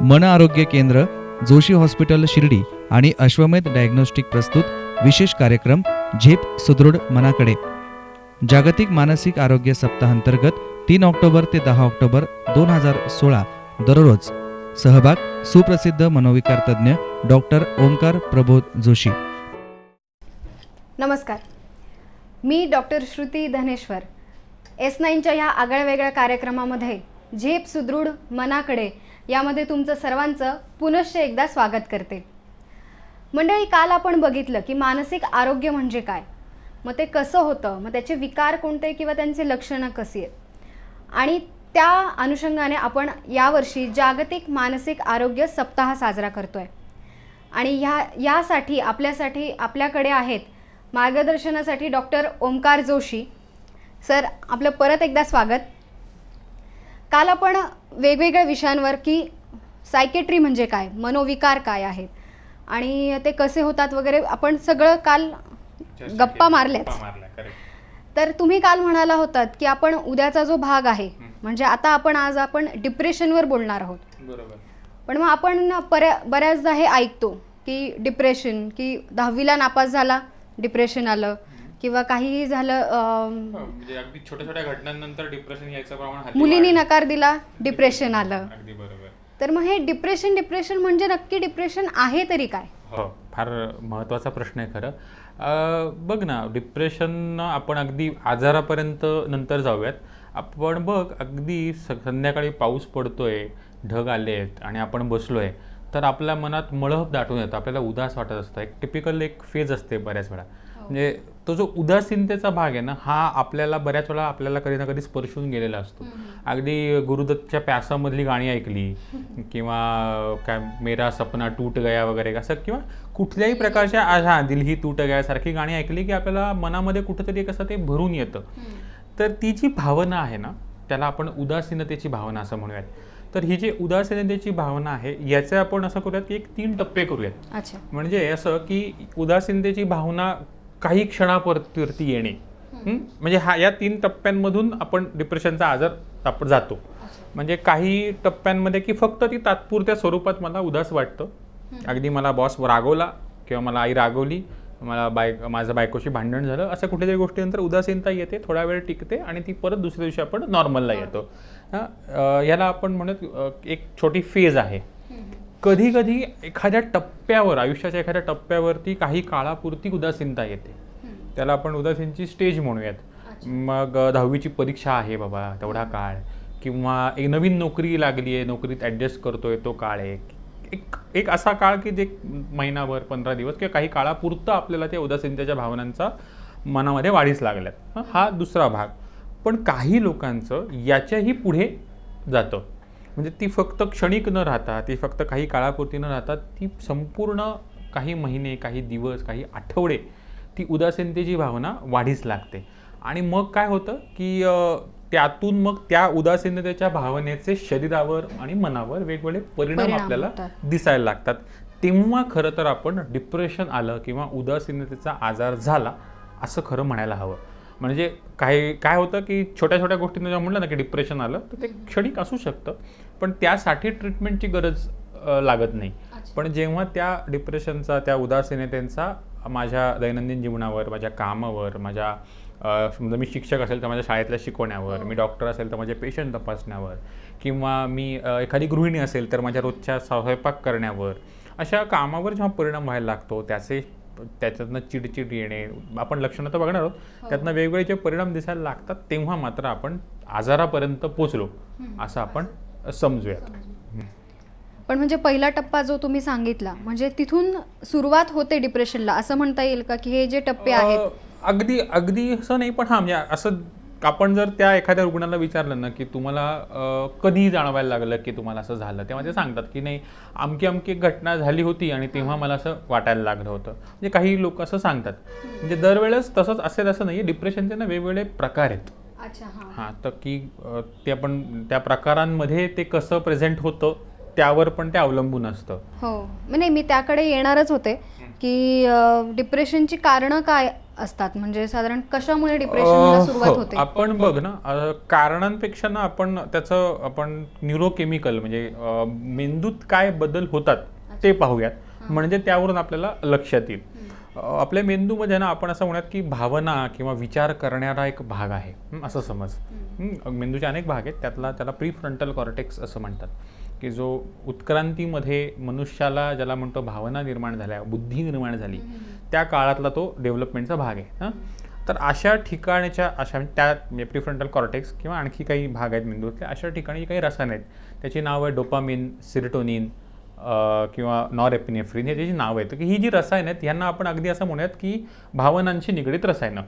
मन आरोग्य केंद्र, जोशी हॉस्पिटल शिर्डी आणि अश्वमेध डायग्नोस्टिक प्रस्तुत विशेष कार्यक्रम झेप सुदृढ मनाकडे. जागतिक मानसिक आरोग्य सप्ताहांतर्गत 3 ऑक्टोबर ते 10 ऑक्टोबर 2016 दररोज. सहभाग सुप्रसिद्ध मनोविकार तज्ज्ञ डॉक्टर ओमकार प्रबोध जोशी. नमस्कार, मी डॉक्टर श्रुती धनेश्वर. S9च्या ह्या आगळ्यावेगळ्या कार्यक्रमामध्ये झेप सुदृढ मनाकडे यामध्ये तुमचं सर्वांचं पुनश्च एकदा स्वागत करते. मंडळी, काल आपण बघितलं की मानसिक आरोग्य म्हणजे काय, मग ते कसं होतं, मग त्याचे विकार कोणते किंवा त्यांची लक्षणं कशी आहेत, आणि त्या अनुषंगाने आपण यावर्षी जागतिक मानसिक आरोग्य सप्ताह साजरा करतोय. आणि यासाठी आपल्याकडे आहेत मार्गदर्शनासाठी डॉक्टर ओमकार जोशी सर. आपलं परत एकदा स्वागत. काल आपण वेगवेगळ्या विषयांवर की सायकेट्री म्हणजे काय, मनोविकार काय आहेत आणि ते कसे होतात वगैरे आपण सगळं काल गप्पा मारल्याच. तर तुम्ही काल म्हणाला होतात की आपण उद्याचा जो भाग आहे म्हणजे आज आपण डिप्रेशनवर बोलणार आहोत. बरोबर. पण मग आपण बऱ्याचदा हे ऐकतो की डिप्रेशन, की 10वीला नापास झाला डिप्रेशन आलं, किंवा काहीही झालं, म्हणजे अगदी छोट्या छोट्या घटनांनंतर डिप्रेशन यायचं प्रमाण मुलींनी नकार दिला डिप्रेशन आलं. अगदी बरोबर. तर मग हे डिप्रेशन म्हणजे नक्की डिप्रेशन आहे तरी काय? हो, फार महत्त्वाचा प्रश्न आहे खरं. बघ ना, डिप्रेशन आपण अगदी आजारापर्यंत नंतर जाऊयात. आपण बघ, अगदी संध्याकाळी पाऊस पडतोय, ढग आले आहेत आणि आपण बसलोय, तर आपल्या मनात मळभ दाटून येतं, आपल्याला उदास वाटत असतं. एक टिपिकल फेज असते बऱ्याच वेळा. म्हणजे तो जो उदासीनतेचा भाग आहे ना, हा आपल्याला बऱ्याच वेळा कधी ना कधी स्पर्शून गेलेला असतो. अगदी गुरुदत्तच्या प्यासामधली गाणी ऐकली किंवा काय मेरा सपना टूट गया वगैरे असं, किंवा कुठल्याही प्रकारच्या दिल ही टूट गया सारखी गाणी ऐकली की आपल्याला मनामध्ये कुठंतरी कसं ते भरून येतं. तर ती जी भावना आहे ना, त्याला आपण उदासीनतेची भावना असं म्हणूयात. तर ही जी उदासीनतेची भावना आहे, याचे आपण असं करूयात की 3 टप्पे करूयात. म्हणजे असं की उदासीनतेची भावना काही क्षणापुरती येणे, म्हणजे या 3 टप्प्यांमधून आपण डिप्रेशनचा आजार आपण जातो. म्हणजे काही टप्प्यांमध्ये की फक्त ती तात्पुरत्या स्वरूपात मला उदास वाटतं, अगदी मला बॉस रागवला किंवा मला आई रागवली, मला माझं बायकोशी भांडण झालं, असं कुठल्यातरी गोष्टीनंतर उदासीनता येते, थोडा वेळ टिकते आणि ती परत दुसऱ्या दिवशी आपण नॉर्मलला येतो. याला आपण म्हणत एक छोटी फेज आहे. कधी कधी एखाद्या टप्प्यावर, आयुष्याच्या एखाद्या टप्प्यावरती काही काळापुरती उदासीनता येते, त्याला आपण उदासीनची स्टेज म्हणूयात. मग 10वीची परीक्षा आहे बाबा, तेवढा काळ, किंवा एक नवीन नोकरी लागली आहे, नोकरीत ॲडजस्ट करतोय, तो काळ आहे. एक असा काळ की जे महिनाभर 15 दिवस किंवा काही काळापुरतं आपल्याला त्या उदासीनतेच्या भावनांचा मनामध्ये वाढीस लागल्यात. हा दुसरा भाग. पण काही लोकांचं याच्याही पुढे जातं. म्हणजे ती फक्त क्षणिक न राहता, ती फक्त काही काळापुरती न राहता, ती संपूर्ण काही महिने, काही दिवस, काही आठवडे ती उदासीनतेची भावना वाढीस लागते. आणि मग काय होतं की त्यातून मग त्या उदासीनतेच्या भावनेचे शरीरावर आणि मनावर वेगवेगळे परिणाम आपल्याला दिसायला लागतात. तेव्हा खरं तर आपण डिप्रेशन आलं किंवा उदासीनतेचा आजार झाला असं खरं म्हणायला हवं. म्हणजे काय होतं की छोट्या छोट्या गोष्टींना जेव्हा म्हणलं ना की डिप्रेशन आलं, तर ते क्षणिक असू शकतं, पण त्यासाठी ट्रीटमेंटची गरज लागत नाही. पण जेव्हा त्या डिप्रेशनचा, त्या उदासीनतेचा माझ्या दैनंदिन जीवनावर, माझ्या कामावर, माझ्या समजा मी शिक्षक असेल तर माझ्या शाळेतल्या शिकवण्यावर, मी डॉक्टर असेल तर माझ्या पेशंट तपासण्यावर, किंवा मी एखादी गृहिणी असेल तर माझ्या रोजच्या स्वयंपाक करण्यावर, अशा कामावर जेव्हा परिणाम व्हायला लागतो, त्याच्यातनं चिडचिड येणे, आपण लक्षणं तर बघणार आहोत, त्यातनं वेगवेगळे जे परिणाम दिसायला लागतात, तेव्हा मात्र आपण आजारापर्यंत पोचलो असं आपण समजूयात. पण म्हणजे पहिला टप्पा जो तुम्ही सांगितला, म्हणजे तिथून सुरुवात होते डिप्रेशनला असं म्हणता येईल का, की हे जे टप्पे आहेत? अगदी असं नाही, पण म्हणजे असं आपण जर त्या एखाद्या रुग्णाला विचारलं ना की तुम्हाला कधी जाणवायला लागलं की तुम्हाला असं झालं, तेव्हा ते सांगतात की नाही, अमकी घटना झाली होती आणि तेव्हा मला असं वाटायला लागलं होतं. म्हणजे काही लोक असं सांगतात. म्हणजे दरवेळेस तसंच असेल असं नाही. डिप्रेशनचे ना वेगवेगळे प्रकार आहेत. तर की ते आपण त्या प्रकारांमध्ये ते कसं प्रेझेंट होतं त्यावर पण ते अवलंबून असतं. हो, नाही, मी त्याकडे येणारच होते की डिप्रेशनची कारणं काय असतात, म्हणजे साधारण कशामुळे डिप्रेशनला सुरुवात हो, होते? आपण बघ ना, कारणांपेक्षा ना आपण न्यूरोकेमिकल म्हणजे मेंदूत काय बदल होतात ते पाहूयात, म्हणजे त्यावरून आपल्याला लक्षात येईल. आपल्या मेंदूमध्ये ना आपण असं म्हणूयात की भावना किंवा विचार करणारा एक भाग आहे, असं समज. मेंदूचे अनेक भाग आहेत, त्याला प्रीफ्रंटल कॉर्टेक्स असं म्हणतात, की जो उत्क्रांतीमध्ये मनुष्याला ज्याला म्हणतो भावना निर्माण झाल्या, बुद्धी निर्माण झाली, त्या काळातला तो डेव्हलपमेंटचा भाग आहे. हां, तर अशा ठिकाणच्या त्या प्रीफ्रंटल कॉर्टेक्स किंवा आणखी काही भाग आहेत मेंदूतले, अशा ठिकाणी काही रसायन आहेत, त्याची नाव आहे डोपामिन, सिरोटोनिन किंवा नॉरएपिनेफ्रिन, हे त्याची नाव आहेत. की ही जी रसायन आहेत ह्यांना आपण अगदी असं म्हणूयात की भावनांशी निगडीत रसायनं.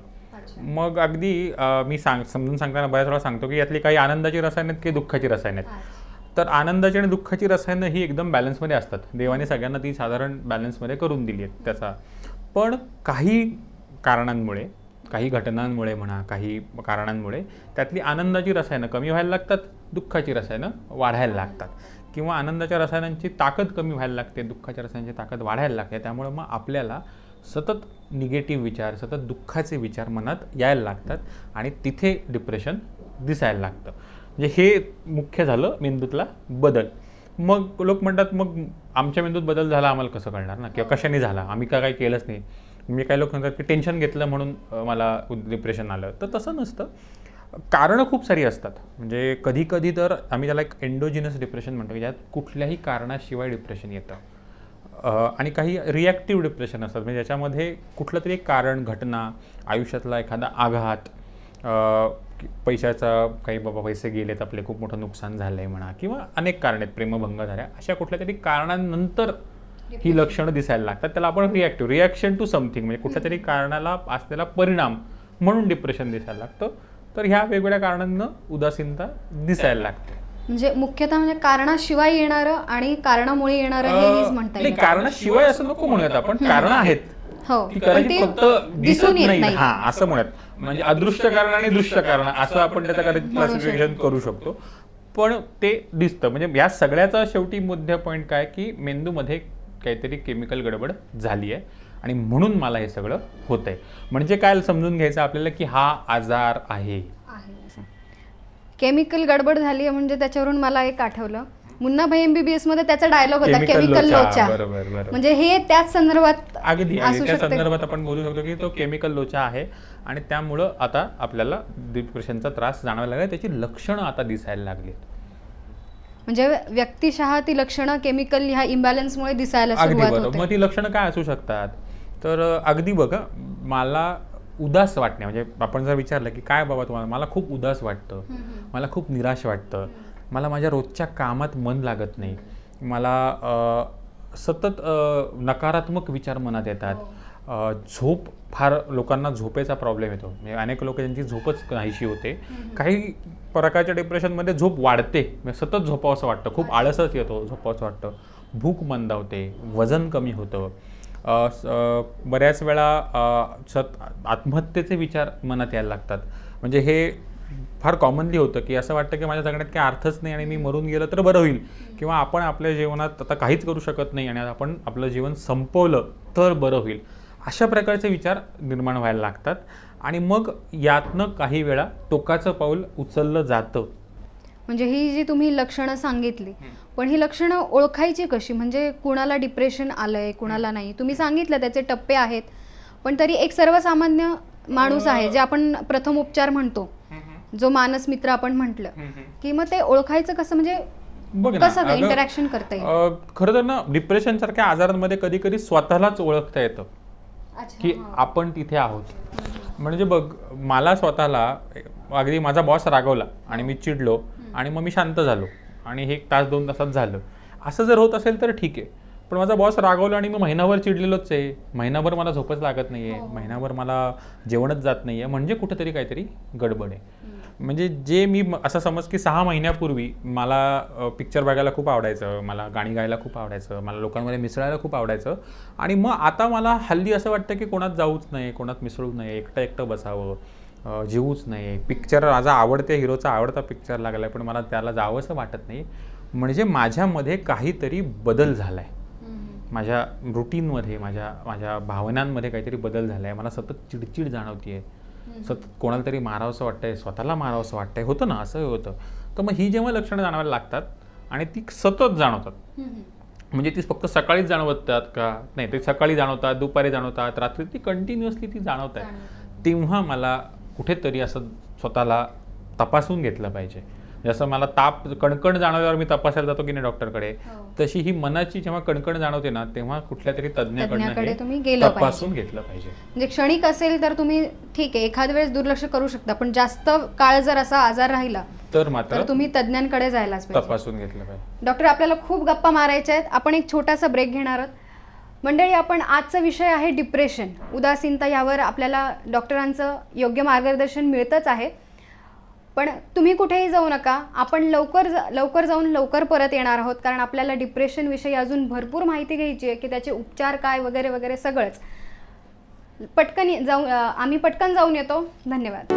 मग अगदी मी समजून सांगताना बऱ्याच वेळा सांगतो की यातली काही आनंदाची रसायन आहेत, काही दुःखाची रसायन आहेत. तर आनंदाची आणि दुःखाची रसायनं ही एकदम बॅलन्समध्ये असतात. देवाने सगळ्यांना ती साधारण बॅलन्समध्ये करून दिली आहेत त्याचा. पण काही कारणांमुळे, काही घटनांमुळे म्हणा, काही कारणांमुळे त्यातली आनंदाची रसायनं कमी व्हायला लागतात, दुःखाची रसायनं वाढायला लागतात, किंवा आनंदाच्या रसायनांची ताकद कमी व्हायला लागते, दुःखाच्या रसायनांची ताकद वाढायला लागते. त्यामुळे मग आपल्याला सतत निगेटिव्ह विचार, सतत दुःखाचे विचार मनात यायला लागतात आणि तिथे डिप्रेशन दिसायला लागतं. म्हणजे हे मुख्य झालं मेंदूतला बदल. मग लोक म्हणतात, मग आमच्या मेंदूत बदल झाला आम्हाला कसं कळणार ना, किंवा कशाने झाला, आम्ही काही केलंच नाही. म्हणजे काही लोक म्हणतात की टेन्शन घेतलं म्हणून मला डिप्रेशन आलं. तर तसं नसतं. कारणं खूप सारी असतात. म्हणजे कधी कधी तर आम्ही त्याला एक एंडोजिनस डिप्रेशन म्हणतो, की ज्यात कुठल्याही कारणाशिवाय डिप्रेशन येतं. आणि काही रिॲक्टिव्ह डिप्रेशन असतात, म्हणजे ज्याच्यामध्ये कुठलं तरी एक कारण, घटना, आयुष्यातला एखादा आघात, पैशाचा काही बाबा पैसे गेलेत आपले, खूप मोठं नुकसान झालं आहे म्हणा, किंवा अनेक कारण आहेत, प्रेमभंग झाल्या, अशा कुठल्या तरी कारणांनंतर ही लक्षणं दिसायला लागतात. त्याला आपण रिॲक्शन टू समथिंग, म्हणजे कुठल्या तरी कारणाला असलेला परिणाम म्हणून डिप्रेशन दिसायला लागतं. तर ह्या वेगवेगळ्या कारणांना उदासीनता दिसायला लागते. म्हणजे मुख्यतः म्हणजे कारणाशिवाय येणारं आणि कारणामुळे येणारं हेच म्हणता नाही, येईल. कारणाशिवाय असं नको म्हणूयात आपण, कारण आहेत, हो, ती पण कदाचित ते फक्त दिसून येत नाही. नाही. हा, असं म्हणत, म्हणजे अदृश्य कारण आणि दृश्य कारण असं आपण त्याचं क्लासिफिकेशन करू शकतो. पण ते दिसतं. म्हणजे या सगळ्याचा शेवटी मुद्दा पॉईंट काय, की मेंदूमध्ये काहीतरी केमिकल गडबड झाली आहे आणि म्हणून मला हे सगळं होत आहे. म्हणजे काय समजून घ्यायचं आपल्याला, की हा आजार आहे. केमिकल गडबड झाली आहे म्हणजे त्याच्यावरून मला एक आठवलं, मुन्ना भाई MBBS मध्ये त्याचा डायलॉग होता, Chemical केमिकल लोचा. लोचा. बरोबर. म्हणजे हे त्याच संदर्भात अगदी असू त्या शकते. संदर्भात आपण बोलू शकतो की तो केमिकल लोचा आहे आणि त्यामुळं आता आपल्याला डिप्रेशनचा त्रास जाणवायला लागला, त्याची लक्षणं आता दिसायला लागली. म्हणजे व्यक्तिशः ती लक्षणं केमिकल ह्या इम्बॅलन्समुळे दिसायला अगदी सुरुवात बरोबर. होते. मग ती लक्षणं काय असू शकतात, तर अगदी बघा, मला उदास वाटणे, म्हणजे आपण जर विचारलं की काय बाबा तुम्हाला, मला खूप उदास वाटतं, मला खूप निराश वाटतं, मला माझ्या रोजच्या कामात मन लागत नाही, मला सतत नकारात्मक विचार मनात येतात, झोप, फार लोकांना झोपेचा प्रॉब्लेम येतो. म्हणजे अनेक लोक ज्यांची झोपच नाहीशी होते. काही प्रकारच्या डिप्रेशनमध्ये झोप वाढते, म्हणजे सतत झोपावंसं वाटतं, खूप आळसच येतो, झोपावंसं वाटतं, भूक मंदावते, वजन कमी होतं, बऱ्याच वेळा आत्महत्येचे विचार मनात यायला लागतात. म्हणजे हे फार कॉमनली होतं, की असं वाटतं की माझ्या जगण्यात काही अर्थच नाही आणि मी मरून गेलं तर बरं होईल, किंवा आपण आपल्या जीवनात आता काहीच करू शकत नाही आणि आपण आपलं जीवन संपवलं तर बरं होईल, अशा प्रकारचे विचार निर्माण व्हायला लागतात. आणि मग यातनं काही वेळा टोकाचं पाऊल उचललं जातं. म्हणजे ही जी तुम्ही लक्षणं सांगितली, पण ही लक्षणं ओळखायची कशी? म्हणजे कुणाला डिप्रेशन आलंय, कुणाला नाही? तुम्ही सांगितलं त्याचे टप्पे आहेत, पण तरी एक सर्वसामान्य माणूस आहे, जे आपण प्रथम उपचार म्हणतो, जो मानस मित्र आपण म्हटलं, की मग ते ओळखायचं कसं? म्हणजे बघ ना, कसं इंटरॅक्शन करता येईल? खरं तर ना, डिप्रेशन सारख्या आजारांमध्ये कधी कधी स्वतःलाच ओळखता येतं की आपण तिथे आहोत. म्हणजे बघ, मला स्वतःला अगदी माझा बॉस रागवला आणि मी चिडलो आणि मग मी शांत झालो आणि हे 1 तास 2 तासात झालं, असं जर होत असेल तर ठीक आहे. पण माझा बॉस रागवला आणि मी महिनाभर चिडलेलोच आहे, महिनाभर मला झोपच लागत नाही आहे, महिनाभर मला जेवणच जात नाही आहे, म्हणजे कुठेतरी काहीतरी गडबड आहे. म्हणजे जे मी असं समज की 6 महिन्यापूर्वी मला पिक्चर बघायला खूप आवडायचं, मला गाणी गायला खूप आवडायचं, मला लोकांमध्ये मिसळायला खूप आवडायचं, आणि मग आता मला हल्ली असं वाटतं की कोणात जाऊच नाही, कोणात मिसळू नये, एकटं बसावं, जीवूच नाही. पिक्चर माझा आवडत्या हिरोचा आवडता पिक्चर लागला आहे पण मला त्याला जावंसं वाटत नाही. म्हणजे माझ्यामध्ये काहीतरी बदल झाला आहे. माझ्या रुटीनमध्ये माझ्या माझ्या भावनांमध्ये काहीतरी बदल झाला आहे, मला सतत चिडचिड जाणवते आहे, सतत कोणाला तरी मारावंसं वाटतंय, स्वतःला मारावंसं वाटतंय, होतं ना असं होतं. तर मग ही जेव्हा लक्षणं जाणवायला लागतात आणि ती सतत जाणवतात, म्हणजे ती फक्त सकाळीच जाणवतात का नाही, ते सकाळी जाणवतात, दुपारी जाणवतात, रात्री ती कंटिन्युअसली ती जाणवत आहे, तेव्हा मला कुठेतरी असं स्वतःला तपासून घेतलं पाहिजे. जसं मला ताप कणकण जाणवल्यावर मी तपासायला जातो की नाही डॉक्टरकडे, तशी ही मनाची जेव्हा कणकण जाणवते ना, तेव्हा कुठल्या तरी तज्ञाकडे तुम्ही तज्ञाकडनं गेलं तपासून घेतलं पाहिजे. म्हणजे क्षणिक असेल तर तुम्ही ठीक आहे एखाद वेळेस दुर्लक्ष करू शकता, पण जास्त काळ जर असा आजार राहिला तर मात्र तर तुम्ही तज्ञांकडे जायलाच पाहिजे. तपासून घेतलं पाहिजे. डॉक्टर, आपल्याला खूप गप्पा मारायच्या आहेत, आपण एक छोटासा ब्रेक घेणार आहोत. मंडळी, आपण आजचा विषय आहे डिप्रेशन, उदासीनता. यावर आपल्याला डॉक्टरांचं योग्य मार्गदर्शन मिळतंच आहे, पण तुम्ही कुठेही जाऊ नका. आपण लवकर जाऊन लवकर परत येणार आहोत, कारण आपल्याला डिप्रेशनविषयी अजून भरपूर माहिती घ्यायची आहे की त्याचे उपचार काय वगैरे वगैरे सगळंच. आम्ही पटकन जाऊन येतो. धन्यवाद.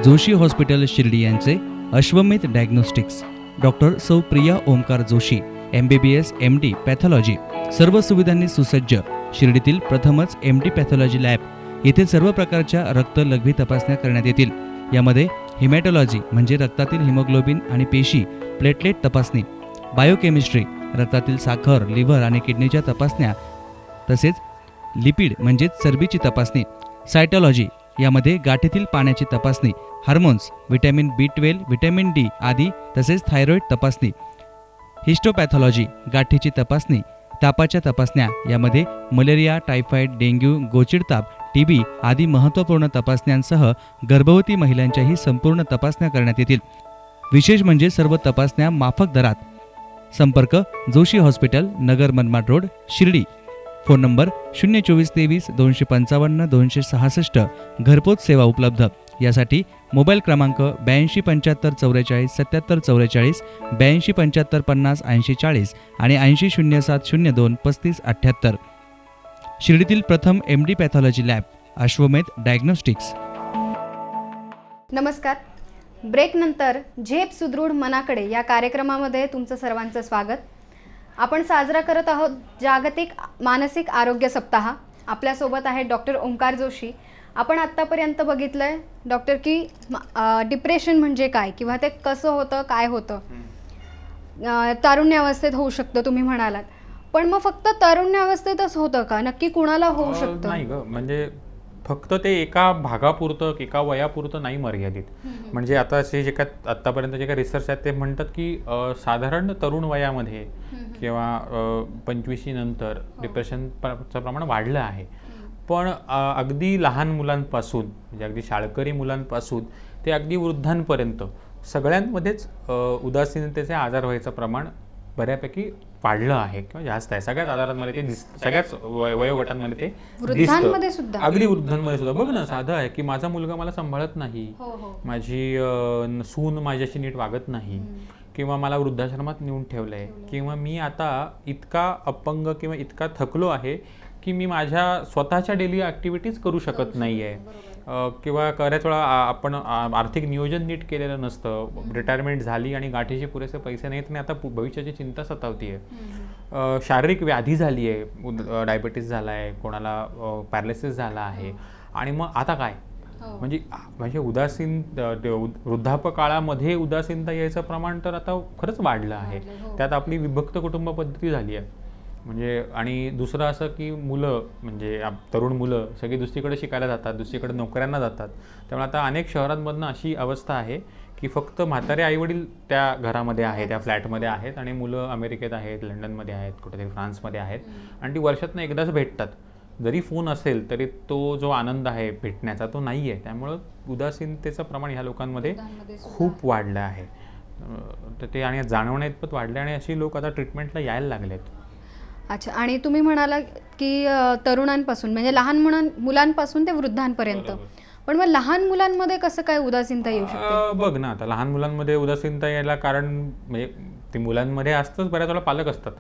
जोशी हॉस्पिटल शिर्डी यांचे अश्वमेध डायग्नोस्टिक्स, डॉक्टर सौ Priya Omkar Joshi, MBBS MD pathology, सर्व सुविधांनी सुसज्ज. शिर्डीतील प्रथमच MD पॅथॉलॉजी लॅब. येथे सर्व प्रकारच्या रक्त लघवी तपासण्या करण्यात येतील. यामध्ये हिमॅटॉलॉजी म्हणजे रक्तातील हिमोग्लोबिन आणि पेशी, प्लेटलेट तपासणी, बायोकेमिस्ट्री, रक्तातील साखर, लिव्हर आणि किडनीच्या तपासण्या, तसेच लिपिड म्हणजेच चरबीची तपासणी, सायटॉलॉजी यामध्ये गाठीतील पाण्याची तपासणी, hormones, vitamin B12, vitamin D आदी, तसेच थायरॉईड तपासणी, हिस्टोपॅथॉलॉजी गाठीची तपासणी, तापाच्या तपासण्या यामध्ये मलेरिया, टायफॉईड, डेंग्यू, गोचिड ताप, TB आदी महत्त्वपूर्ण तपासण्यांसह गर्भवती महिलांच्याही संपूर्ण तपासण्या करण्यात येतील. विशेष म्हणजे सर्व तपासण्या माफक दरात. संपर्क Joshi hospital, Nagar Manmad road, Shirdi. Phone number 02423 255 266. घरपोच सेवा उपलब्ध. यासाठी मोबाईल क्रमांक 82 75 44 77 44, 82 75 50 80 40 आणि 80 07 02 35 78. शिर्डीतील प्रथम MD पॅथॉलॉजी लॅब, अश्वमेध डायग्नोस्टिक्स. नमस्कार. ब्रेक नंतर झेप सुदृढ मनाकडे या कार्यक्रमामध्ये तुमचं सर्वांचं स्वागत. आपण साजरा करत आहोत जागतिक मानसिक आरोग्य सप्ताह. आपल्यासोबत आहे डॉक्टर ओमकार जोशी. आपण आत्तापर्यंत बघितलंय डॉक्टर की डिप्रेशन म्हणजे काय किंवा ते कसं होतं, काय होतं. तारुण्यावस्थेत होऊ शकतं तुम्ही म्हणालात, पण मग फक्त तारुण्यावस्थेतच होतं का? नक्की कुणाला होऊ शकतं? नाही ग, म्हणजे फक्त ते एका भागापुरतं, एका वयापुरतं नाही मर्यादित. म्हणजे आता असे जे काय आत्तापर्यंत जे काही रिसर्च आहेत ते म्हणतात की साधारण तरुण वयामध्ये किंवा 25 नंतर डिप्रेशनचं प्रमाण वाढलं आहे. पण अगदी लहान मुलांपासून, म्हणजे अगदी शाळकरी मुलांपासून ते अगदी वृद्धांपर्यंत सगळ्यांमध्येच उदासीनतेचे आजार व्हायचं प्रमाण बऱ्यापैकी वाढलं आहे किंवा जास्त आहे. सगळ्याच आजारांमध्ये ते सगळ्याच वयोगटांमध्ये ते वृद्धांमध्ये दिसतं. सुद्धा, अगदी वृद्धांमध्ये सुद्धा. बघ ना, साधं आहे की माझा मुलगा मला सांभाळत नाही, माझी सून माझ्याशी नीट वागत नाही, किंवा मला वृद्धाश्रमात नेऊन ठेवलंय, किंवा मी आता इतका अपंग किंवा इतका थकलो आहे की मी माझ्या स्वतःच्या डेली ॲक्टिव्हिटीज करू शकत नाही आहे, किंवा बऱ्याच वेळा आपण आर्थिक नियोजन नीट केलेलं नसतं, रिटायरमेंट झाली आणि गाठीचे पुरेसे पैसे नाहीत आणि आता भविष्याची चिंता सतावती आहे, शारीरिक व्याधी झाली आहे, डायबिटीस झाला आहे, कोणाला पॅरालिसिस झाला आहे, आणि मग आता काय? म्हणजे उदासीन वृद्धापकाळामध्ये उदासीनता यायचं प्रमाण तर आता खरंच वाढलं आहे. त्यात आपली विभक्त कुटुंब पद्धती झाली आहे. म्हणजे आणि दुसरं असं की मुलं, म्हणजे तरुण मुलं सगळी दुसरीकडे शिकायला जातात, दुसरीकडे नोकऱ्यांना जातात. त्यामुळे आता अनेक शहरांमधनं अशी अवस्था आहे की फक्त म्हातारे आईवडील त्या घरामध्ये आहेत, त्या फ्लॅटमध्ये आहेत, आणि मुलं अमेरिकेत आहेत, लंडनमध्ये आहेत, कुठेतरी फ्रान्समध्ये आहेत, आणि ती वर्षातनं एकदाच भेटतात. जरी फोन असेल तरी तो जो आनंद आहे भेटण्याचा तो नाही आहे. त्यामुळं उदासीनतेचं प्रमाण ह्या लोकांमध्ये खूप वाढलं आहे. तर ते आणि जाणवण्या इतपत वाढले, आणि अशी लोक आता ट्रीटमेंटला यायला लागलेत. अच्छा. आणि तुम्ही म्हणाला की तरुणांपासून म्हणजे लहान मुलांपासून ते वृद्धांपर्यंत, पण मग लहान मुलांमध्ये कसं काय उदासीनता येऊ शकते? बघ ना, आता लहान मुलांमध्ये उदासीनता यायला कारण म्हणजे ते मुलांमध्ये असतंच, बऱ्याच वेळा पालक असतात.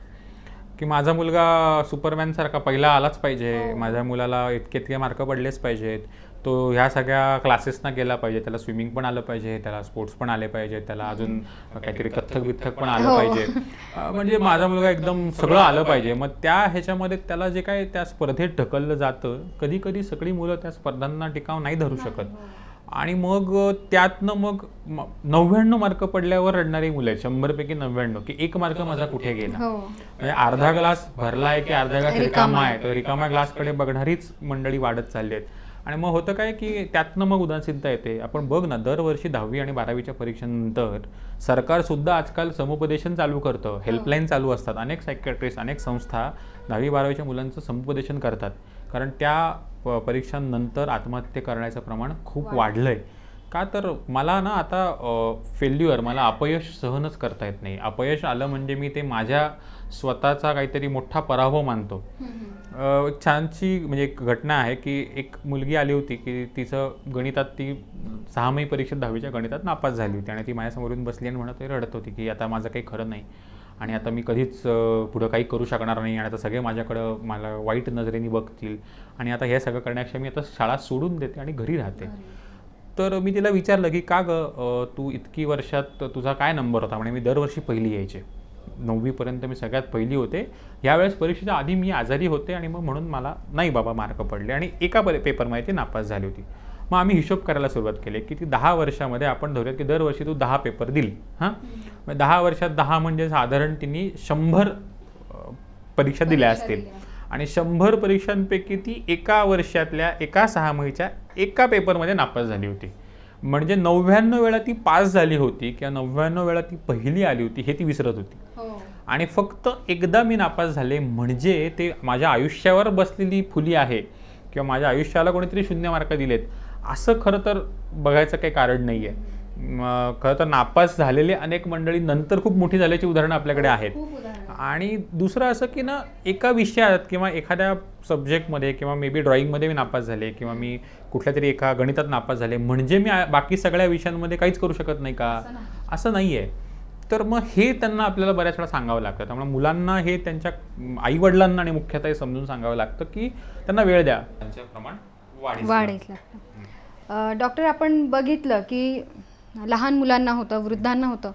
की माझा मुलगा सुपरमॅन सारखा पहिला आलाच पाहिजे, माझ्या मुलाला इतके इतके मार्क पडलेच पाहिजेत, तो ह्या सगळ्या क्लासेसना गेला पाहिजे, त्याला स्विमिंग पण आलं पाहिजे, त्याला स्पोर्ट्स पण आले पाहिजे, त्याला अजून काहीतरी कथ्थक बिथ्थक पण आलं पाहिजे, म्हणजे माझा मुलगा एकदम सगळं आलं पाहिजे. मग त्या ह्याच्यामध्ये त्याला जे काय त्या स्पर्धेत ढकललं जातं, कधी कधी सगळी मुलं त्या स्पर्धांना टिकाव नाही धरू शकत आणि मग त्यातनं मग 99 मार्क पडल्यावर रडणारी मुलं आहेत, 100 पैकी 99, की 1 मार्क माझा कुठे गेला. म्हणजे अर्धा ग्लास भरला आहे की अर्धा ग्लास रिकामा आहे, तर रिकामा ग्लासकडे बघणारीच मंडळी वाढत चालली आहेत. आणि मग होतं काय की त्यातनं मग उदासीनता येते. आपण बघ ना, दरवर्षी 10वी आणि 12वीच्या परीक्षेनंतर सरकार सुद्धा आजकाल समुपदेशन चालू करतं, हेल्पलाईन चालू असतात, अनेक सायकॅट्रिस्ट, अनेक संस्था 10वी-12वीच्या मुलांचं समुपदेशन करतात, कारण त्या परीक्षांनंतर आत्महत्या करण्याचं प्रमाण खूप वाढलंय. का तर मला ना आता फेल्युअर, मला अपयश सहनच करता येत नाही. अपयश आलं म्हणजे मी ते माझ्या स्वतःचा काहीतरी मोठा पराभव मानतो. एक छानशी म्हणजे एक घटना आहे की एक मुलगी आली होती की तिचं गणितात, ती 6माही परीक्षेत 10वीच्या गणितात नापास झाली होती आणि ती माझ्यासमोर येऊन बसली आणि म्हणत रडत होती की आता माझं काही खरं नाही आणि आता मी कधीच पुढं काही करू शकणार नाही आणि आता सगळे माझ्याकडं मला वाईट नजरेने बघतील आणि आता हे सगळं करण्यापेक्षा मी आता शाळा सोडून देते आणि घरी राहते. तर मी तिला विचारलं की का गं, तू इतकी वर्षात तुझा काय नंबर होता? म्हणे मी दरवर्षी पहिली यायचे, 9वीपर्यंत मी सगळ्यात पहिली होते, यावेळेस परीक्षेच्या आधी मी आजारी होते आणि मग म्हणून मला नाही बाबा मार्क पडले आणि एका पेपरमध्ये ती नापास झाली होती. मग आम्ही हिशोब करायला सुरुवात केली की ती 10 वर्षामध्ये आपण धरूयात की दरवर्षी तू 10 पेपर दिली. मग 10 वर्षात 10 म्हणजे साधारण तिने 100 परीक्षा दिल्या असतील आणि 100 परीक्षांपैकी ती एका वर्षातल्या एका 6माहीच्या एका पेपरमध्ये नापास झाली होती. म्हणजे 99 वेळा ती पास झाली होती किंवा 99 वेळा ती पहिली आली होती हे ती विसरत होती. आणि फक्त एकदा मी नापास झाले म्हणजे ते माझ्या आयुष्यावर बसलेली फुली आहे किंवा माझ्या आयुष्याला कोणीतरी 0 मार्क दिलेत असं खरं तर बघायचं काही कारण नाही आहे. खरं तर नापास झालेले अनेक मंडळी नंतर खूप मोठी झाल्याची उदाहरणं आपल्याकडे आहेत. आणि दुसरं असं की ना, एका विषयात किंवा एखाद्या सब्जेक्टमध्ये किंवा मे बी ड्रॉइंगमध्ये मी नापास झाले किंवा मी कुठल्या तरी एका गणितात नापास झाले म्हणजे मी बाकी सगळ्या विषयांमध्ये काहीच करू शकत नाही का? असं नाही आहे. तर मग हे त्यांना आपल्याला बऱ्याच वेळा सांगावं लागतं. त्यामुळे मुलांना हे त्यांच्या आईवडिलांना आणि मुख्यतः हे समजून सांगावं लागतं की त्यांना वेळ द्या, त्यांचं प्रमाण वाढीस लागतं. डॉक्टर, आपण बघितलं की लहान मुलांना होतं, वृद्धांना होतं,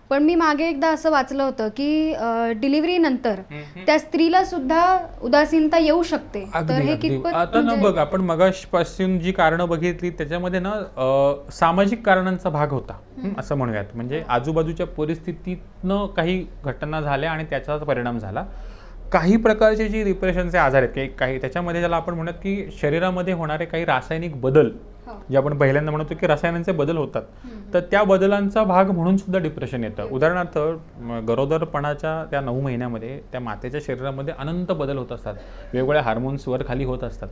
पण मी मागे एकदा असं वाचलं होतं की डिलिव्हरीनंतर त्या स्त्रीला सुद्धा उदासीनता येऊ शकते. तर हे कितपत आता ना बघ, आपण मगाशपासून जी कारणं बघितली त्याच्यामध्ये ना सामाजिक कारणांचा भाग होता असं म्हणूयात. म्हणजे आजूबाजूच्या परिस्थितीतनं काही घटना झाल्या आणि त्याचा परिणाम झाला. काही प्रकारचे जी डिप्रेशनचे आजार आहेत काही त्याच्यामध्ये ज्याला आपण म्हणत की शरीरामध्ये होणारे काही रासायनिक बदल, जे आपण पहिल्यांदा म्हणतो की रसायनांचे बदल होतात, तर त्या बदलांचा भाग म्हणून सुद्धा डिप्रेशन येतं. उदाहरणार्थ गरोदरपणाच्या त्या 9 महिन्यामध्ये त्या मातेच्या शरीरामध्ये अनंत बदल होत असतात, वेगवेगळ्या हार्मोन्स वर खाली होत असतात.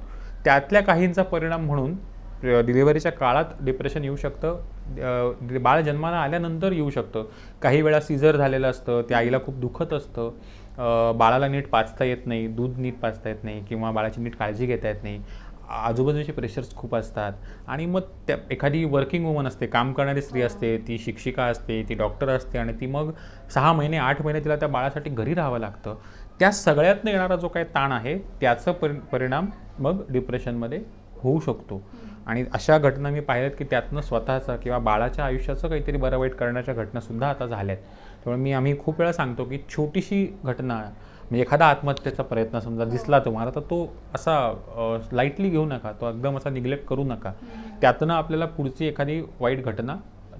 त्यातल्या काहींचा परिणाम म्हणून डिलिव्हरीच्या काळात डिप्रेशन येऊ शकतं, बाळ जन्माला आल्यानंतर येऊ शकतं. काही वेळा सीझर झालेलं असतं, त्या आईला खूप दुखत असतं, बाळाला नीट पाजता येत नाही, दूध नीट पाजता येत नाही किंवा बाळाची नीट काळजी घेता येत नाही, आजूबाजूचे प्रेशर्स खूप असतात. आणि मग त्या एखादी वर्किंग वुमन असते, काम करणारी स्त्री असते, ती शिक्षिका असते, ती डॉक्टर असते आणि ती मग 6 महिने 8 महिने तिला त्या बाळासाठी घरी राहावं लागतं. त्या सगळ्यातनं येणारा जो काही ताण आहे त्याचा परिणाम मग डिप्रेशनमध्ये होऊ शकतो. आणि अशा घटना मी पाहिल्यात की त्यातनं स्वतःचा किंवा बाळाच्या आयुष्याचं काहीतरी बरं वाईट करण्याच्या घटनासुद्धा आता झाल्यात. त्यामुळे आम्ही खूप वेळा सांगतो की छोटीशी घटना म्हणजे एखादा आत्महत्येचा प्रयत्न समजा दिसला तुम्हाला, तर तो असा लाईटली घेऊ नका, तो एकदम असा निग्लेक्ट करू नका. त्यातनं आपल्याला पुढची एखादी वाईट घटना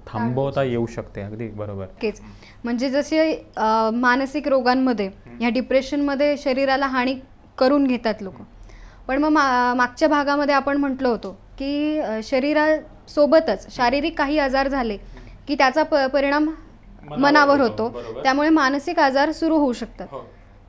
थांबवता येऊ शकते. अगदी बरोबर. नक्कीच. म्हणजे जसे मानसिक रोगांमध्ये ह्या डिप्रेशनमध्ये शरीराला हानी करून घेतात लोक, पण मग मागच्या भागामध्ये आपण म्हटलं होतो की शरीरासोबतच शारीरिक काही आजार झाले की त्याचा परिणाम मनावर होतो, त्यामुळे मानसिक आजार सुरू होऊ शकतात.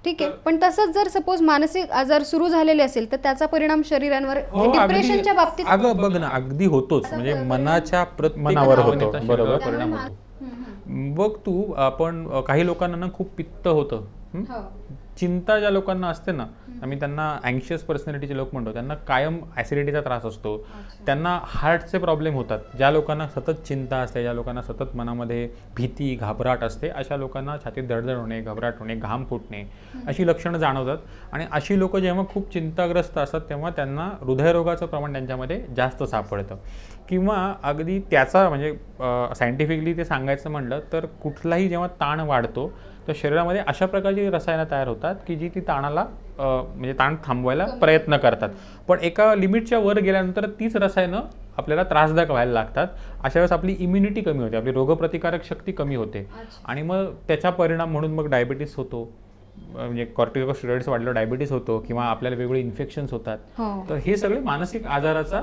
ठीक आहे, पण तसंच जर सपोज मानसिक आजार सुरू झालेले असेल तर त्याचा परिणाम शरीरांवर डिप्रेशनच्या बाबतीत अगं बघ ना, अगदी होतोच. म्हणजे मनाच्या मनावर होतो, बरोबर परिणाम होतो. बघ तू, आपण काही लोकांना ना खूप पित्त होतं हं? चिंता ज्या लोकांना असते ना, आम्ही त्यांना अँक्शियस पर्सनॅलिटीचे लोक म्हणतो, त्यांना कायम ॲसिडिटीचा त्रास असतो, त्यांना हार्टचे प्रॉब्लेम होतात. ज्या लोकांना सतत चिंता असते, ज्या लोकांना सतत मनामध्ये भीती घाबराट असते, अशा लोकांना छातीत धडधड होणे, घबराट होणे, घाम फुटणे अशी लक्षणं जाणवतात. आणि अशी लोक जेव्हा खूप चिंताग्रस्त असतात तेव्हा त्यांना हृदयरोगाचं प्रमाण त्यांच्यामध्ये जास्त सापडतं. किंवा अगदी त्याचा म्हणजे सायंटिफिकली ते सांगायचं म्हणलं तर कुठलाही जेव्हा ताण वाढतो तर शरीरामध्ये अशा प्रकारची रसायनं तयार होतात की जी ती ताणाला म्हणजे ताण थांबवायला प्रयत्न करतात. पण एका लिमिटच्या वर गेल्यानंतर तीच रसायनं आपल्याला त्रासदायक व्हायला लागतात. अशा वेळेस आपली इम्युनिटी कमी होते, आपली रोगप्रतिकारक शक्ती कमी होते आणि मग त्याचा परिणाम म्हणून मग डायबिटीस होतो. म्हणजे कॉर्टिकोस्टेरॉइड्स वाढलं डायबिटीस होतो किंवा आपल्याला वेगवेगळे इन्फेक्शन्स होतात. तर हे सगळे मानसिक आजाराचा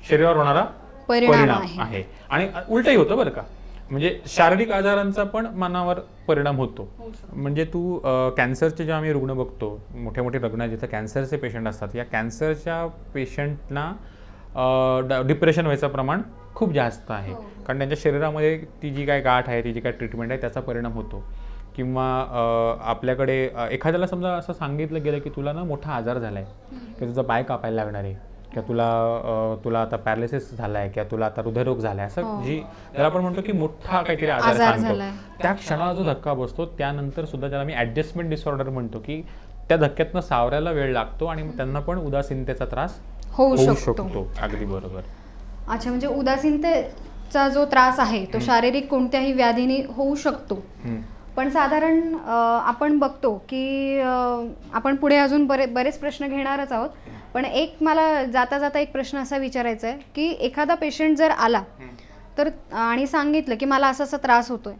शरीरावर होणारा परिणाम आहे. आणि उलटही होतं बरं का, म्हणजे शारीरिक आजारांचा पण मनावर परिणाम होतो. म्हणजे तू कॅन्सरचे जेव्हा आम्ही रुग्ण बघतो, मोठे मोठे रुग्ण जिथं कॅन्सरचे पेशंट असतात, या कॅन्सरच्या पेशंटना डिप्रेशन व्हायचं प्रमाण खूप जास्त आहे. कारण त्यांच्या शरीरामध्ये ती जी काय गाठ आहे, ती जी काय ट्रीटमेंट आहे त्याचा परिणाम होतो. किंवा आपल्याकडे एखाद्याला समजा असं सांगितलं गेलं की तुला ना मोठा आजार झाला आहे, की तुझा पाय कापायला लागणार आहे, किंवा तुला आता पॅरालिसिस झाला आहे, किंवा तुला आता हृदयरोग झाला आहे, असं जी त्याला आपण म्हणतो की मोठा काहीतरी आजार सांगतो, त्या क्षणाला जो धक्का बसतो त्यानंतर सुद्धा त्याला मी ॲडजस्टमेंट डिसऑर्डर म्हणतो, की त्या धक्क्यातनं सावरायला वेळ लागतो आणि मग त्यांना पण उदासीनतेचा त्रास होऊ शकतो. अगदी बरोबर. अच्छा, म्हणजे उदासीनतेचा जो त्रास आहे तो शारीरिक कोणत्याही व्याधीने होऊ शकतो. पण साधारण आपण बघतो की आपण पुढे अजून बरेच प्रश्न घेणारच आहोत. पण एक मला जाता जाता एक प्रश्न असा विचारायचा आहे की एखादा पेशंट जर आला तर आणि सांगितलं की मला असा त्रास होतोय,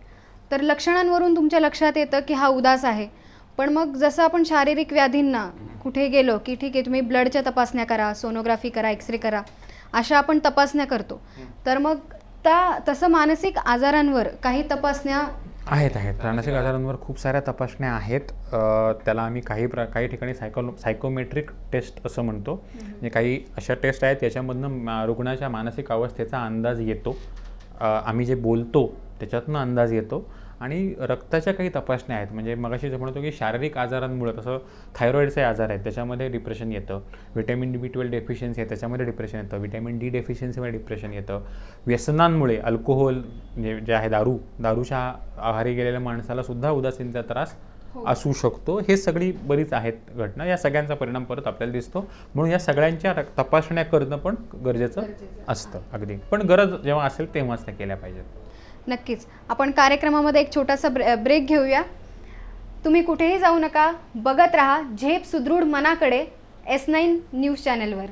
तर लक्षणांवरून तुमच्या लक्षात येतं की हा उदास आहे. पण मग जसं आपण शारीरिक व्याधींना कुठे गेलो की ठीक आहे तुम्ही ब्लडच्या तपासण्या करा, सोनोग्राफी करा, एक्सरे करा, अशा आपण तपासण्या करतो. तर मग तसं मानसिक आजारांवर काही तपासण्या आहेत. मानसिक आजारांवर खूप साऱ्या तपासण्या आहेत. त्याला आम्ही काही ठिकाणी सायकोमेट्रिक टेस्ट असं म्हणतो. म्हणजे काही अशा टेस्ट आहेत याच्यामधनं रुग्णाच्या मानसिक अवस्थेचा अंदाज येतो. आम्ही जे बोलतो त्याच्यातनं अंदाज येतो. आणि रक्ताच्या काही तपासण्या आहेत. म्हणजे मगाशी जे म्हणतो की शारीरिक आजारांमुळे तसं थायरॉईडचे आजार आहेत त्याच्यामध्ये डिप्रेशन येतं, व्हिटॅमिन B12 डेफिशियन्सी आहे त्याच्यामध्ये डिप्रेशन येतं, व्हिटॅमिन D डेफिशियन्सीमध्ये डिप्रेशन येतं, व्यसनांमुळे अल्कोहोल म्हणजे जे आहे दारूच्या आहारी गेलेल्या माणसाला सुद्धा उदासीनतेचा त्रास असू शकतो. हे सगळी बरीच आहेत घटना. या सगळ्यांचा परिणाम परत आपल्याला दिसतो. म्हणून या सगळ्यांच्या तपासण्या करणं पण गरजेचं असतं. अगदी पण गरज जेव्हा असेल तेव्हाच त्या केल्या पाहिजेत. नक्कीच. आपण कार्यक्रमामध्ये एक छोटासा ब्रेक घेऊया. तुम्ही कुठेही जाऊ नका, बघत राहा झेप सुदृढ मनाकडे S9 न्यूज चॅनलवर.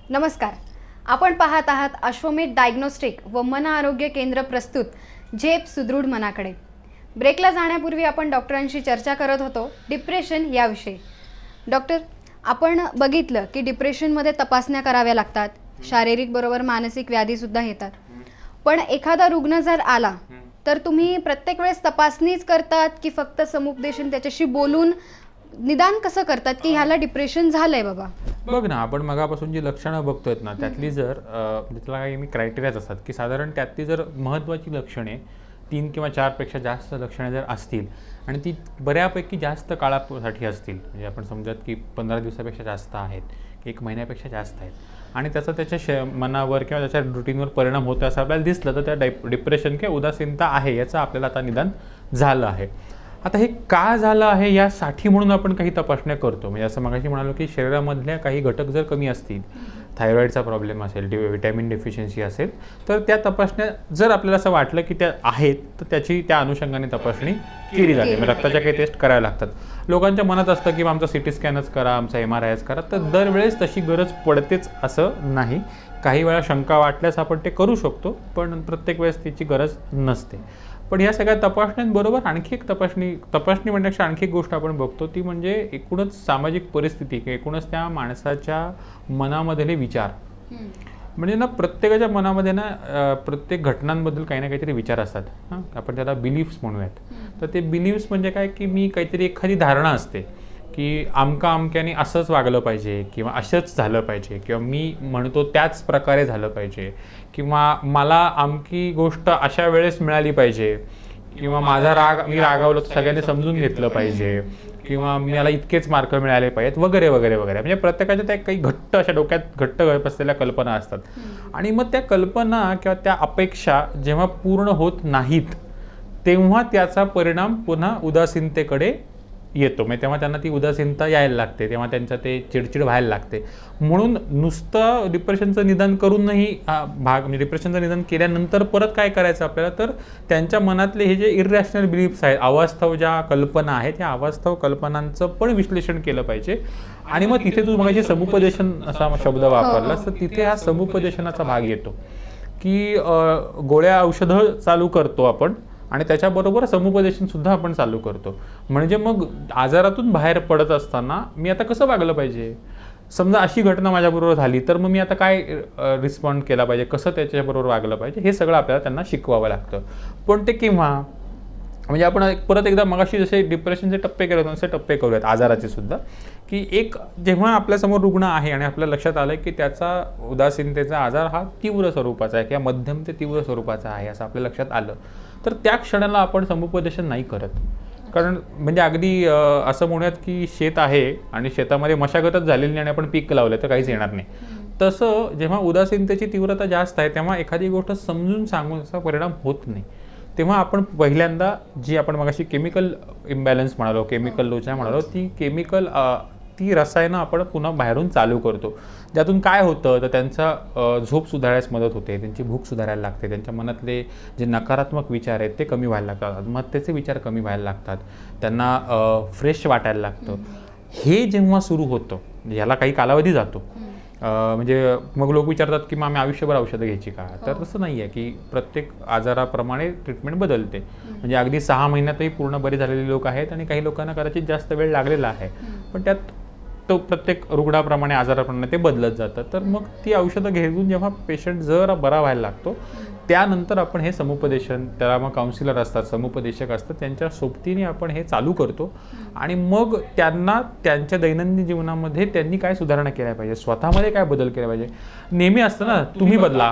नमस्कार, आपण पाहत आहात अश्वमेध डायग्नोस्टिक व मन आरोग्य केंद्र प्रस्तुत झेप सुदृढ मनाकडे. ब्रेकला जाण्यापूर्वी आपण डॉक्टरांशी चर्चा करत होतो डिप्रेशन याविषयी. डॉक्टर, आपण बघितलं की डिप्रेशनमध्ये तपासण्या कराव्या लागतात, शारीरिक बरोबर मानसिक व्याधीसुद्धा येतात. पण एखादा रुग्ण जर आला तर तुम्ही प्रत्येक वेळेस तपासणीच करतात की फक्त समुपदेशन त्याच्याशी बोलून निदान कसं करतात की ह्याला डिप्रेशन झालंय बाबा? बघ ना, आपण मगापासून जी लक्षणं बघतोय ना त्यातली जर त्याला काही मी क्रायटेरियाच असतात की साधारण त्यातली जर महत्त्वाची लक्षणे 3 किंवा 4 पेक्षा जास्त लक्षणे जर असतील आणि ती बऱ्यापैकी जास्त काळासाठी असतील, म्हणजे आपण समजत की 15 दिवसापेक्षा जास्त आहेत, 1 महिन्यापेक्षा जास्त आहेत आणि त्याचा त्याच्या मनावर किंवा त्याच्या रुटीनवर परिणाम होतो असं आपल्याला दिसलं तर त्या डिप्रेशन किंवा उदासीनता आहे याचं आपल्याला आता निदान झालं आहे. आता हे का झालं आहे यासाठी म्हणून आपण काही तपासण्या करतो. म्हणजे असं मगाशी म्हणालो की शरीरामधल्या काही घटक जर कमी असतील, थायरॉईडचा प्रॉब्लेम असेल, व्हिटॅमिन डेफिशियन्सी असेल, तर त्या तपासण्या जर आपल्याला असं वाटलं की त्या आहेत तर त्याची त्या अनुषंगाने तपासणी केली जाते. म्हणजे रक्ताच्या काही टेस्ट करायला लागतात. लोकांच्या मनात असतं की आमचा CT स्कॅनच करा, आमचा MRIच करा, तर दरवेळेस तशी गरज पडतेच असं नाही. काही वेळा शंका वाटल्यास आपण ते करू शकतो, पण प्रत्येक वेळेस त्याची गरज नसते. पण या सगळ्या तपासण्यांबरोबर आणखी एक तपासणी म्हणण्यापेक्षा आणखी एक गोष्ट आपण बघतो ती म्हणजे एकूणच सामाजिक परिस्थिती किंवा एकूणच त्या माणसाच्या मनामधले विचार. म्हणजे ना प्रत्येकाच्या मनामध्ये ना प्रत्येक घटनांबद्दल काही ना काहीतरी विचार असतात. आपण त्याला बिलीफ्स म्हणूयात. तर ते बिलीफ्स म्हणजे काय की मी काहीतरी एखादी धारणा असते की अमक्याने असंच वागलं पाहिजे किंवा असंच झालं पाहिजे किंवा मी म्हणतो त्याच प्रकारे झालं पाहिजे किंवा मला अमकी गोष्ट अशा वेळेस मिळाली पाहिजे किंवा माझा राग मी रागावलो तर सगळ्यांनी समजून घेतलं पाहिजे किंवा मला इतकेच मार्क मिळाले पाहिजेत वगैरे वगैरे वगैरे. म्हणजे प्रत्येकाच्या त्या काही घट्ट अशा डोक्यात घट्ट बसलेल्या कल्पना असतात आणि मग त्या कल्पना किंवा त्या अपेक्षा जेव्हा पूर्ण होत नाहीत तेव्हा त्याचा परिणाम पुन्हा उदासीनतेकडे येतो. म्हणजे तेव्हा त्यांना ती उदासीनता यायला लागते, तेव्हा त्यांचं ते चिडचिड व्हायला लागते. म्हणून नुसतं डिप्रेशनचं निदान करूनही म्हणजे डिप्रेशनचं निदान केल्यानंतर परत काय करायचं आपल्याला, तर त्यांच्या मनातले हे जे इररॅशनल बिलीफ्स आहेत, अवास्तव ज्या कल्पना आहेत, त्या अवास्तव कल्पनांचं पण विश्लेषण केलं पाहिजे. आणि मग तिथे तू मगाशी समुपदेशन असा शब्द वापरलास, तर तिथे हा समुपदेशनाचा भाग येतो की गोळ्या औषधं चालू करतो आपण आणि त्याच्याबरोबर समुपदेशन सुद्धा आपण चालू करतो. म्हणजे मग आजारातून बाहेर पडत असताना मी आता कसं वागलं पाहिजे, समजा अशी घटना माझ्याबरोबर झाली तर मग मी आता काय रिस्पॉन्ड केला पाहिजे, कसं त्याच्याबरोबर वागलं पाहिजे, हे सगळं आपल्याला त्यांना शिकवावं लागतं. पण ते केव्हा, म्हणजे आपण परत एकदा मगाशी जसे डिप्रेशनचे टप्पे केले होते तसे टप्पे करूयात आजाराचे सुद्धा, की एक जेव्हा आपल्यासमोर रुग्ण आहे आणि आपल्या लक्षात आलं की त्याचा उदासीनतेचा आजार हा तीव्र स्वरूपाचा आहे किंवा मध्यम ते तीव्र स्वरूपाचा आहे असं आपल्या लक्षात आलं, तर त्या क्षणाला आपण समुपदेशन नाही करत. कारण म्हणजे अगदी असं म्हणूयात की शेत आहे आणि शेतामध्ये मशागतच झालेली नाही आणि आपण पीक लावलं तर काहीच येणार नाही. तसं जेव्हा उदासीनतेची तीव्रता जास्त आहे तेव्हा एखादी गोष्ट समजून सांगून असा परिणाम होत नाही. तेव्हा आपण पहिल्यांदा जी आपण मगाशी केमिकल इम्बॅलन्स म्हणालो, केमिकल लोचा म्हणालो, ती रसायनं आपण पुन्हा बाहेरून चालू करतो. ज्यातून काय होतं तर त्यांचा झोप सुधारायला मदत होते, त्यांची भूक सुधारायला लागते, त्यांच्या मनातले जे नकारात्मक विचार आहेत ते कमी व्हायला लागतात, आत्महत्येचे विचार कमी व्हायला लागतात, त्यांना फ्रेश वाटायला लागतं. हे जेव्हा सुरू होतं याला काही कालावधी जातो. म्हणजे मग लोक विचारतात की मग आम्ही आयुष्यभर औषधं घ्यायची का, तर तसं नाही आहे की प्रत्येक आजाराप्रमाणे ट्रीटमेंट बदलते. म्हणजे अगदी 6 महिन्यातही पूर्ण बरे झालेले लोक आहेत आणि काही लोकांना कदाचित जास्त वेळ लागलेला आहे, पण त्यात तो प्रत्येक रुग्णाप्रमाणे आजाराप्रमाणे ते बदलत जातं. तर मग ती औषधं घेऊन जेव्हा पेशंट जरा बरा व्हायला लागतो त्यानंतर आपण हे समुपदेशन, त्याला मग काउन्सिलर असतात, समुपदेशक असतात, त्यांच्या सोबतीने आपण हे चालू करतो. आणि मग त्यांना त्यांच्या दैनंदिन जीवनामध्ये त्यांनी काय सुधारणा केल्या पाहिजे, स्वतःमध्ये काय बदल केला पाहिजे. नेहमी असतं ना, तुम्ही बदला,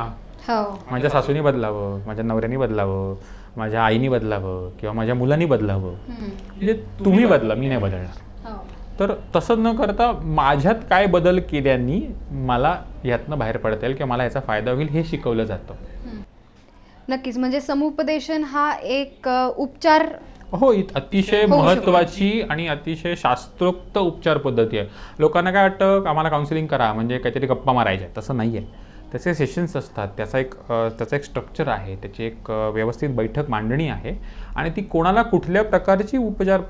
माझ्या सासूनी बदलावं, माझ्या नवऱ्यानी बदलावं, माझ्या आईनी बदलावं किंवा माझ्या मुलांनी बदलावं, म्हणजे तुम्ही बदला, मी नाही बदलणार. तर तसं न करता माझ्यात काय बदल केल्याने मला यातनं बाहेर पडता येईल किंवा मला याचा फायदा होईल हे शिकवलं जातं. नक्कीच. म्हणजे समुपदेशन हा एक उपचार हो, अतिशय महत्त्वाची आणि अतिशय शास्त्रोक्त उपचार पद्धती आहे. लोकांना काय वाटतं आम्हाला काउन्सिलिंग करा म्हणजे काहीतरी गप्पा मारायच्या, तसं नाही आहे. त्याचे सेशन्स असतात, त्याचा एक स्ट्रक्चर आहे, त्याची एक व्यवस्थित बैठक मांडणी आहे आणि ती कोणाला कुठल्या प्रकारची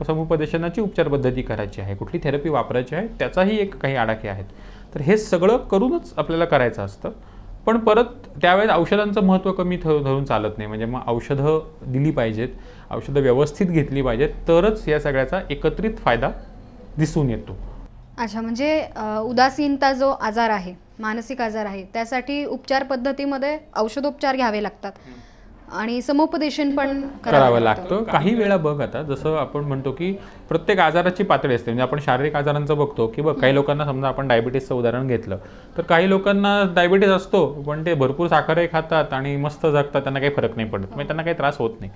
समुपदेशनाची उपचार पद्धती करायची आहे, कुठली थेरपी वापरायची आहे, त्याचाही एक काही आडाखे आहेत. तर हे सगळं करूनच आपल्याला करायचं असतं. पण परत त्यावेळेस औषधांचं महत्त्व कमी धरून चालत नाही. म्हणजे मग औषधं दिली पाहिजेत, औषधं व्यवस्थित घेतली पाहिजेत, तरच या सगळ्याचा एकत्रित फायदा दिसून येतो. अच्छा. म्हणजे उदासीनता जो आजार आहे, मानसिक आजार आहे, त्यासाठी उपचार पद्धतीमध्ये औषधोपचार घ्यावे लागतात आणि समुपदेशन पण करावं लागतं. काही वेळा बघ, आता जसं आपण म्हणतो की प्रत्येक आजाराची पातळी असते. म्हणजे आपण शारीरिक आजारांचं बघतो की बघ, काही लोकांना समजा आपण डायबिटीसचं उदाहरण घेतलं तर काही लोकांना डायबिटीस असतो पण ते भरपूर साखरही खातात आणि मस्त जगतात, त्यांना काही फरक नाही पडत, म्हणजे त्यांना काही त्रास होत नाही.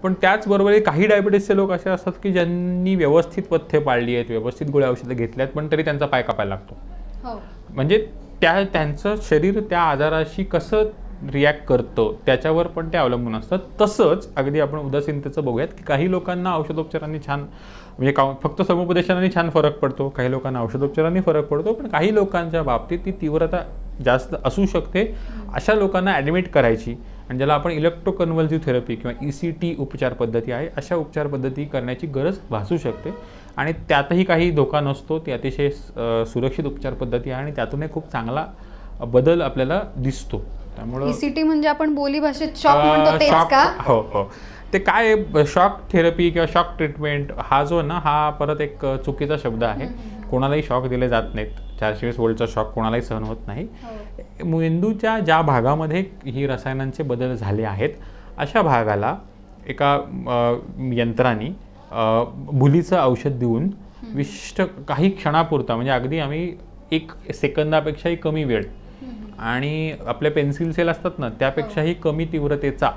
पण त्याचबरोबर काही डायबिटीसचे लोक असे असतात की ज्यांनी व्यवस्थित पथ्य पाळली आहेत, व्यवस्थित गोळ्या औषधं घेतल्यात, पण तरी त्यांचा पाय कापायला लागतो. म्हणजे त्यांचं शरीर त्या आजाराशी कसं रिॲक्ट करतं त्याच्यावर पण ते अवलंबून असतं. तसंच अगदी आपण उदासीनतेचं बघूयात की काही लोकांना औषधोपचारांनी छान, म्हणजे फक्त समुपदेशनाने छान फरक पडतो, काही लोकांना औषधोपचारांनी फरक पडतो, पण काही लोकांच्या बाबतीत ती तीव्रता जास्त असू शकते. अशा लोकांना ॲडमिट करायची आणि ज्याला आपण इलेक्ट्रोकन्व्हल्सिव्ह थेरपी किंवा ECT उपचार पद्धती आहे, अशा उपचार पद्धती करण्याची गरज भासू शकते. आणि त्यातही काही धोका नसतो, ती अतिशय सुरक्षित उपचार पद्धती आहे आणि त्यातून एक खूप चांगला बदल आपल्याला दिसतो. त्यामुळे ECT म्हणजे आपण बोली भाषेत शॉक म्हणतो तेच का? हो हो, ते काय शॉक थेरपी किंवा शॉक ट्रीटमेंट हा जो ना, हा परत एक चुकीचा शब्द आहे. कोणालाही शॉक दिले जात नाहीत. 420 व्होल्टचा शॉक कोणालाही सहन होत नाही. मेंदूच्या ज्या भागामध्ये ही रसायनांचे बदल झाले आहेत अशा भागाला एका यंत्राने भुलीचं औषध देऊन विशिष्ट काही क्षणापुरता, म्हणजे अगदी आम्ही 1 सेकंदापेक्षाही कमी वेळ आणि आपले पेन्सिल सेल असतात ना त्यापेक्षाही कमी तीव्रतेचा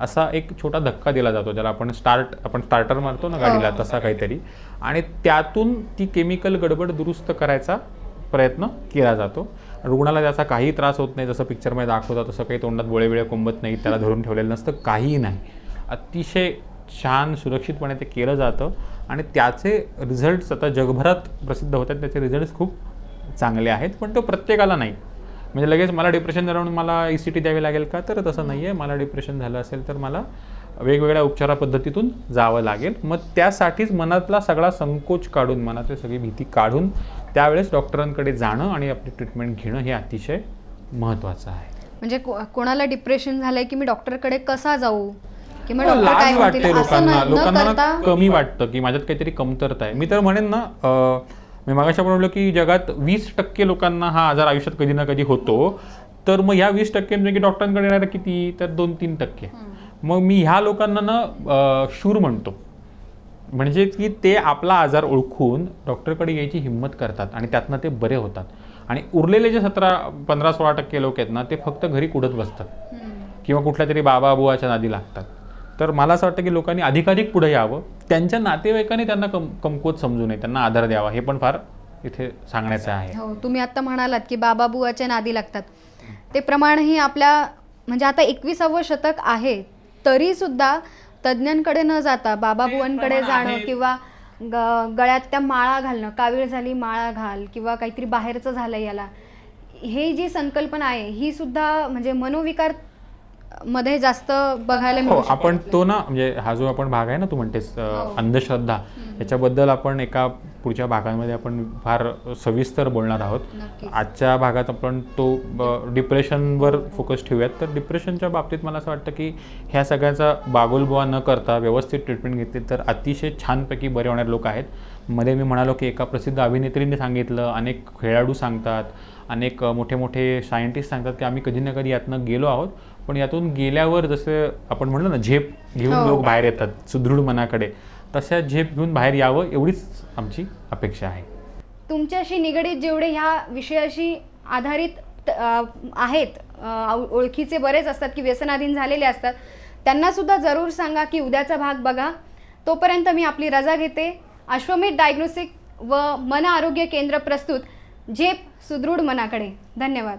असा एक छोटा धक्का दिला जातो, ज्याला आपण स्टार्टर मारतो ना गाडीला, तसा काहीतरी, आणि त्यातून ती केमिकल गडबड दुरुस्त करायचा प्रयत्न केला जातो. रुग्णाला त्याचा काही त्रास होत नाही, जसं पिक्चरमध्ये दाखवतात तसं काही तोंडात बोळे कोंबत नाही, त्याला धरून ठेवलेलं नसतं, काहीही नाही. अतिशय छान सुरक्षितपणे ते केलं जातं आणि त्याचे रिझल्ट्स आता जगभरात प्रसिद्ध होतात. त्याचे रिझल्ट्स खूप चांगले आहेत, पण तो प्रत्येकाला नाही. म्हणजे लगेच मला डिप्रेशन झालं म्हणून मला ECT द्यावी लागेल का, तर तसं नाही आहे. मला डिप्रेशन झालं असेल तर मला वेगवेगळ्या उपचार पद्धतीतून जावं लागेल. मग त्यासाठीच मनातला सगळा संकोच काढून, मनातली सगळी भीती काढून त्यावेळेस डॉक्टरांकडे जाणं आणि आपली ट्रीटमेंट घेणं हे अतिशय महत्त्वाचं आहे. म्हणजे कोणाला डिप्रेशन झालंय की मी डॉक्टरकडे कसा जाऊ किंवा डॉक्टर लाज काय वाटते म्हणतील असं लोकांना न करता कमी वाटतं की माझ्यात काहीतरी कमतरता आहे. मी तर म्हणेन ना, मी मागाशी आपण म्हणलो की जगात 20% लोकांना हा आजार आयुष्यात कधी ना कधी होतो, तर मग ह्या 20% की डॉक्टरांकडे येणारे किती, तर 2-3%. मग मी ह्या लोकांना ना शूर म्हणतो, म्हणजे की ते आपला आजार ओळखून डॉक्टरकडे यायची हिंमत करतात आणि त्यातनं ते बरे होतात. आणि उरलेले जे 15-16% लोक आहेत ना, ते फक्त घरी कुढत बसतात किंवा कुठल्या तरी बाबा बुवाच्या नादी लागतात. तर मला असं वाटतं की लोकांनी अधिकाधिक पुढे यावं, त्यांच्या नातेवाईकांनी त्यांना कमकुवत समजू नये, त्यांना आधार द्यावा, हे पण फार इथे सांगण्याचं आहे. हो, तुम्ही आता म्हणालात की बाबा बुवाच्या नादी लागतात, ते प्रमाणही आपल्या म्हणजे आता 21वे शतक आहे तरी सुद्धा तज्ज्ञांकडे न जाता बाबा बुवांकडे जाणं किंवा गळ्यात त्या माळा घालणं, कावीळ झाली माळा घाल किंवा काहीतरी बाहेरचं झालं याला, हे जी संकल्पना आहे ही सुद्धा म्हणजे मनोविकार मध्ये जास्त बघायला मिळू शकते. आपण तो ना, म्हणजे हा जो आपण भाग आहे ना, तू म्हणतेस अंधश्रद्धा, याच्याबद्दल आपण एका पुढच्या भागांमध्ये आपण फार सविस्तर बोलणार आहोत. आजच्या भागात आपण तो डिप्रेशनवर फोकस ठेवूयात. तर डिप्रेशनच्या बाबतीत मला असं वाटतं की ह्या सगळ्याचा बागोलबुवा न करता व्यवस्थित ट्रीटमेंट घेतली तर अतिशय छानपैकी बरे होणारे लोक आहेत. मध्ये मी म्हणालो की एका प्रसिद्ध अभिनेत्रीने सांगितलं, अनेक खेळाडू सांगतात, अनेक मोठे मोठे सायंटिस्ट सांगतात की आम्ही कधी ना कधी यातनं गेलो आहोत, पण यातून गेल्यावर जसं आपण म्हणलं ना, झेप घेऊन लोक बाहेर येतात सुदृढ मनाकडे, तशा झेप घेऊन बाहेर यावं एवढीच आमची अपेक्षा आहे. तुमच्याशी निगडीत जेवढे ह्या विषयाशी आधारित आहेत, ओळखीचे बरेच असतात की व्यसनाधीन झालेले असतात, त्यांना सुद्धा जरूर सांगा की उद्याचा भाग बघा. तोपर्यंत मी आपली रजा घेते. अश्वमेध डायग्नोस्टिक व मन आरोग्य केंद्र प्रस्तुत झेप सुदृढ मनाकडे. धन्यवाद.